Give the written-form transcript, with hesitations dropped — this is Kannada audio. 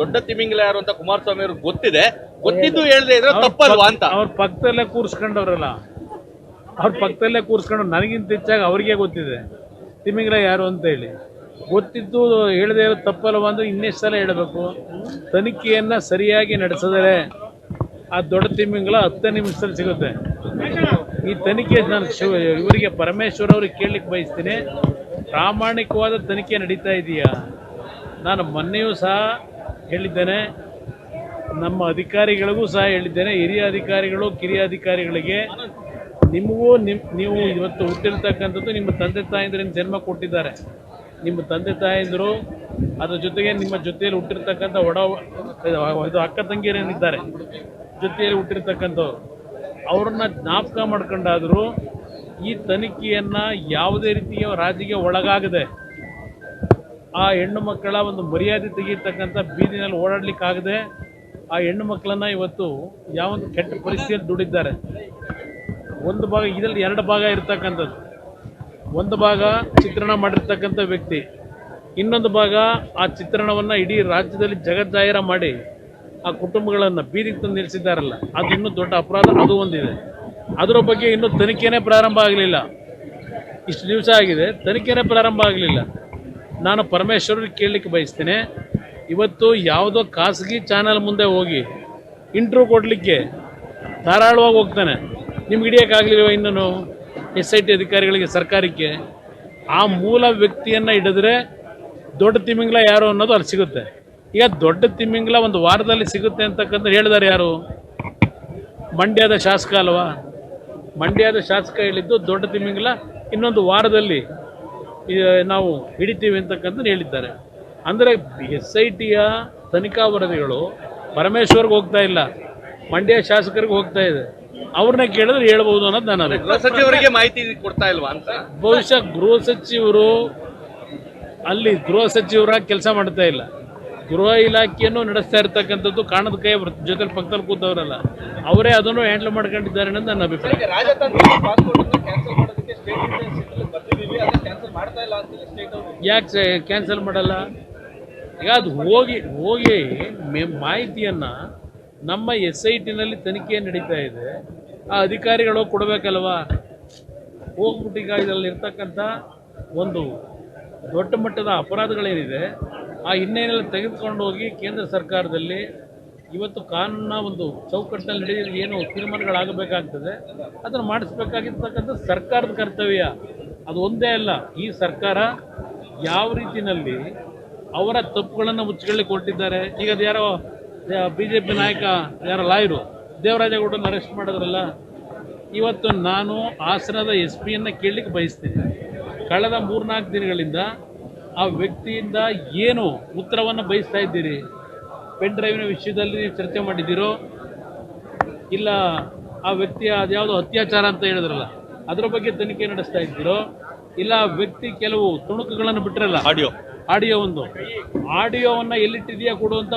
ದೊಡ್ಡ ತಿಮಿಂಗಿಲ ಯಾರು ಅಂತ ಕುಮಾರಸ್ವಾಮಿ ಅವ್ರಿಗೆ ಗೊತ್ತಿದೆ, ಗೊತ್ತಿದ್ದು ಹೇಳದೆ ಇದ್ರೆ ತಪ್ಪಲ್ವಾ ಅಂತ. ಅವ್ರ ಪಕ್ಕದಲ್ಲೇ ಕೂರಿಸ್ಕೊಂಡವ್ರಲ್ಲ, ಅವ್ರ ಪಕ್ಕದಲ್ಲೇ ಕೂರಿಸ್ಕೊಂಡು ನನಗಿಂತ ಹೆಚ್ಚಾಗಿ ಅವ್ರಿಗೆ ಗೊತ್ತಿದೆ ತಿಮಿಂಗಿಲ ಯಾರು ಅಂತ ಹೇಳಿ. ಗೊತ್ತಿದ್ದು ಹೇಳದೆ ಇರೋ ತಪ್ಪಲ್ವಾ ಅಂದ್ರೆ ಇನ್ನೆಷ್ಟು ಸಲ ಹೇಳಬೇಕು. ತನಿಖೆಯನ್ನ ಸರಿಯಾಗಿ ನಡೆಸಿದರೆ ಆ ದೊಡ್ಡ ತಿಮಿಂಗಿಲ 10 ನಿಮಿಷದಲ್ಲಿ ಸಿಗುತ್ತೆ. ಈ ತನಿಖೆ ನಾನು ಇವರಿಗೆ ಪರಮೇಶ್ವರ್ ಅವ್ರಿಗೆ ಕೇಳಲಿಕ್ಕೆ ಬಯಸ್ತೀನಿ, ಪ್ರಾಮಾಣಿಕವಾದ ತನಿಖೆ ನಡೀತಾ ಇದೆಯಾ? ನಾನು ಮೊನ್ನೆಯೂ ಸಹ ಹೇಳಿದ್ದೇನೆ, ನಮ್ಮ ಅಧಿಕಾರಿಗಳಿಗೂ ಸಹ ಹೇಳಿದ್ದೇನೆ, ಹಿರಿಯ ಅಧಿಕಾರಿಗಳು ಕಿರಿಯ ಅಧಿಕಾರಿಗಳಿಗೆ, ನಿಮಗೂ ನೀವು ಇವತ್ತು ಹುಟ್ಟಿರ್ತಕ್ಕಂಥದ್ದು ನಿಮ್ಮ ತಂದೆ ತಾಯಂದಿರಿಂದ ಜನ್ಮ ಕೊಟ್ಟಿದ್ದಾರೆ. ನಿಮ್ಮ ತಂದೆ ತಾಯಂದಿರು ಅದ್ರ ಜೊತೆಗೆ ನಿಮ್ಮ ಜೊತೆಯಲ್ಲಿ ಹುಟ್ಟಿರ್ತಕ್ಕಂಥ ಅಕ್ಕ ತಂಗಿಯರೇನಿದ್ದಾರೆ ಜೊತೆಯಲ್ಲಿ ಹುಟ್ಟಿರ್ತಕ್ಕಂಥವ್ರು, ಅವ್ರನ್ನ ಜ್ಞಾಪಕ ಮಾಡ್ಕೊಂಡಾದರೂ ಈ ತನಿಖೆಯನ್ನು ಯಾವುದೇ ರೀತಿಯ ರಾಜಿಗೆ ಒಳಗಾಗದೆ ಆ ಹೆಣ್ಣು ಮಕ್ಕಳ ಒಂದು ಮರ್ಯಾದೆ ತೆಗೀತಕ್ಕಂಥ ಬೀದಿನಲ್ಲಿ ಓಡಾಡ್ಲಿಕ್ಕಾಗದೆ ಆ ಹೆಣ್ಣು ಮಕ್ಕಳನ್ನು ಇವತ್ತು ಯಾವೊಂದು ಕೆಟ್ಟ ಪರಿಸ್ಥಿತಿಯಲ್ಲಿ ದುಡಿದ್ದಾರೆ. ಒಂದು ಭಾಗ ಇದರಲ್ಲಿ 2 ಭಾಗ ಇರ್ತಕ್ಕಂಥದ್ದು. ಒಂದು ಭಾಗ ಚಿತ್ರಣ ಮಾಡಿರ್ತಕ್ಕಂಥ ವ್ಯಕ್ತಿ, ಇನ್ನೊಂದು ಭಾಗ ಆ ಚಿತ್ರಣವನ್ನು ಇಡೀ ರಾಜ್ಯದಲ್ಲಿ ಜಗಜ್ಜಾಹಿರ ಮಾಡಿ ಆ ಕುಟುಂಬಗಳನ್ನು ಬೀದಿಗೆ ತಂದು ನಿಲ್ಲಿಸಿದ್ದಾರಲ್ಲ, ಅದು ಇನ್ನೂ ದೊಡ್ಡ ಅಪರಾಧ. ಅದು ಒಂದಿದೆ. ಅದರ ಬಗ್ಗೆ ಇನ್ನೂ ತನಿಖೆನೇ ಪ್ರಾರಂಭ ಆಗಲಿಲ್ಲ. ಇಷ್ಟು ದಿವಸ ಆಗಿದೆ, ತನಿಖೆನೇ ಪ್ರಾರಂಭ ಆಗಲಿಲ್ಲ. ನಾನು ಪರಮೇಶ್ವರಿಗೆ ಕೇಳಲಿಕ್ಕೆ ಬಯಸ್ತೇನೆ, ಇವತ್ತು ಯಾವುದೋ ಖಾಸಗಿ ಚಾನಲ್ ಮುಂದೆ ಹೋಗಿ ಇಂಟ್ರ್ಯೂ ಕೊಡಲಿಕ್ಕೆ ಧಾರಾಳವಾಗಿ ಹೋಗ್ತಾನೆ. ನಿಮ್ಗೆ ಹಿಡಿಯೋಕ್ಕಾಗಲಿಲ್ವ ಇನ್ನೂ SIT ಅಧಿಕಾರಿಗಳಿಗೆ, ಸರ್ಕಾರಕ್ಕೆ? ಆ ಮೂಲ ವ್ಯಕ್ತಿಯನ್ನು ಹಿಡಿದ್ರೆ ದೊಡ್ಡ ತಿಮಿಂಗಿಲ ಯಾರು ಅನ್ನೋದು ಅಲ್ಲಿ ಸಿಗುತ್ತೆ. ಈಗ ದೊಡ್ಡ ತಿಮಿಂಗಿಲ ಒಂದು ವಾರದಲ್ಲಿ ಸಿಗುತ್ತೆ ಅಂತಕ್ಕಂಥ ಹೇಳಿದಾರೆ ಯಾರು? ಮಂಡ್ಯದ ಶಾಸಕ ಅಲ್ವಾ? ಮಂಡ್ಯದ ಶಾಸಕ ಹೇಳಿದ್ದು ದೊಡ್ಡ ತಿಮಿಂಗಿಲ ಇನ್ನೊಂದು ವಾರದಲ್ಲಿ ನಾವು ಹಿಡಿತೀವಿ ಅಂತಕ್ಕಂಥ ಹೇಳಿದ್ದಾರೆ. ಅಂದರೆ SITಯ ತನಿಖಾ ವರದಿಗಳು ಪರಮೇಶ್ವರ್ಗೆ ಹೋಗ್ತಾ ಇಲ್ಲ, ಮಂಡ್ಯ ಶಾಸಕರಿಗೆ ಹೋಗ್ತಾ ಇದೆ. ಅವ್ರನ್ನ ಕೇಳಿದ್ರೆ ಹೇಳ್ಬೋದು ಅನ್ನೋದು ನಾನು ಗೃಹ ಸಚಿವರಿಗೆ ಮಾಹಿತಿ ಕೊಡ್ತಾ ಇಲ್ವಾ ಅಂತ. ಬಹುಶಃ ಗೃಹ ಸಚಿವರು ಅಲ್ಲಿ ಗೃಹ ಸಚಿವರಾಗಿ ಕೆಲಸ ಮಾಡ್ತಾ ಇಲ್ಲ, ಗೃಹ ಇಲಾಖೆಯನ್ನು ನಡೆಸ್ತಾ ಇರ್ತಕ್ಕಂಥದ್ದು ಕಾಣದ ಕೈ ಜೊತೆ ಪಕ್ಕದಲ್ಲಿ ಕೂತವರಲ್ಲ, ಅವರೇ ಅದನ್ನು ಹ್ಯಾಂಡಲ್ ಮಾಡ್ಕೊಂಡಿದ್ದಾರೆ ಅನ್ನೋದು ನನ್ನ ಅಭಿಪ್ರಾಯ. ಯಾಕೆ ಕ್ಯಾನ್ಸಲ್ ಮಾಡಲ್ಲ? ಈಗ ಅದು ಹೋಗಿ ಮಾಹಿತಿಯನ್ನು ನಮ್ಮ SITನಲ್ಲಿ ತನಿಖೆ ನಡೀತಾ ಇದೆ, ಆ ಅಧಿಕಾರಿಗಳು ಕೊಡಬೇಕಲ್ವಾ? ಹೋಗ್ಬಿಟ್ಟು ಈಗ ಇದರಲ್ಲಿ ಇರ್ತಕ್ಕಂಥ ಒಂದು ದೊಡ್ಡ ಮಟ್ಟದ ಅಪರಾಧಗಳೇನಿದೆ ಆ ಹಿನ್ನೆಲೆಯಲ್ಲಿ ತೆಗೆದುಕೊಂಡು ಹೋಗಿ ಕೇಂದ್ರ ಸರ್ಕಾರದಲ್ಲಿ ಇವತ್ತು ಕಾನೂನಿನ ಒಂದು ಚೌಕಟ್ಟಿನಲ್ಲಿ ನಡೆಯೋದು ಏನು ತೀರ್ಮಾನಗಳಾಗಬೇಕಾಗ್ತದೆ ಅದನ್ನು ಮಾಡಿಸ್ಬೇಕಾಗಿರ್ತಕ್ಕಂಥ ಸರ್ಕಾರದ ಕರ್ತವ್ಯ. ಅದು ಒಂದೇ ಅಲ್ಲ, ಈ ಸರ್ಕಾರ ಯಾವ ರೀತಿಯಲ್ಲಿ ಅವರ ತಪ್ಪುಗಳನ್ನು ಮುಚ್ಚಿಕೊಳ್ಳಿಕ್ಕೆ ಹೊರಟಿದ್ದಾರೆ. ಈಗ ಅದು ಯಾರೋ BJP ನಾಯಕ, ಯಾರೋ ಲಾಯರು ದೇವರಾಜೇಗೌಡರನ್ನ ಅರೆಸ್ಟ್ ಮಾಡಿದ್ರಲ್ಲ, ಇವತ್ತು ನಾನು ಹಾಸನದ SP ಕೇಳಲಿಕ್ಕೆ ಬಯಸ್ತೀನಿ, ಕಳೆದ 3-4 ದಿನಗಳಿಂದ ಆ ವ್ಯಕ್ತಿಯಿಂದ ಏನು ಉತ್ತರವನ್ನು ಬಯಸ್ತಾ ಇದ್ದೀರಿ? ಪೆನ್ ಡ್ರೈವಿನ ವಿಷಯದಲ್ಲಿ ಚರ್ಚೆ ಮಾಡಿದ್ದೀರೋ ಇಲ್ಲ ಆ ವ್ಯಕ್ತಿಯ ಅದ್ಯಾವುದೋ ಅತ್ಯಾಚಾರ ಅಂತ ಹೇಳಿದ್ರಲ್ಲ ಅದರ ಬಗ್ಗೆ ತನಿಖೆ ನಡೆಸ್ತಾ ಇದ್ದೀರೋ ಇಲ್ಲ ಆ ವ್ಯಕ್ತಿ ಕೆಲವು ತುಣುಕುಗಳನ್ನು ಬಿಟ್ಟರಲ್ಲ, ಆಡಿಯೋವನ್ನು ಎಲ್ಲಿಟ್ಟಿದೆಯಾ ಕೊಡುವಂಥ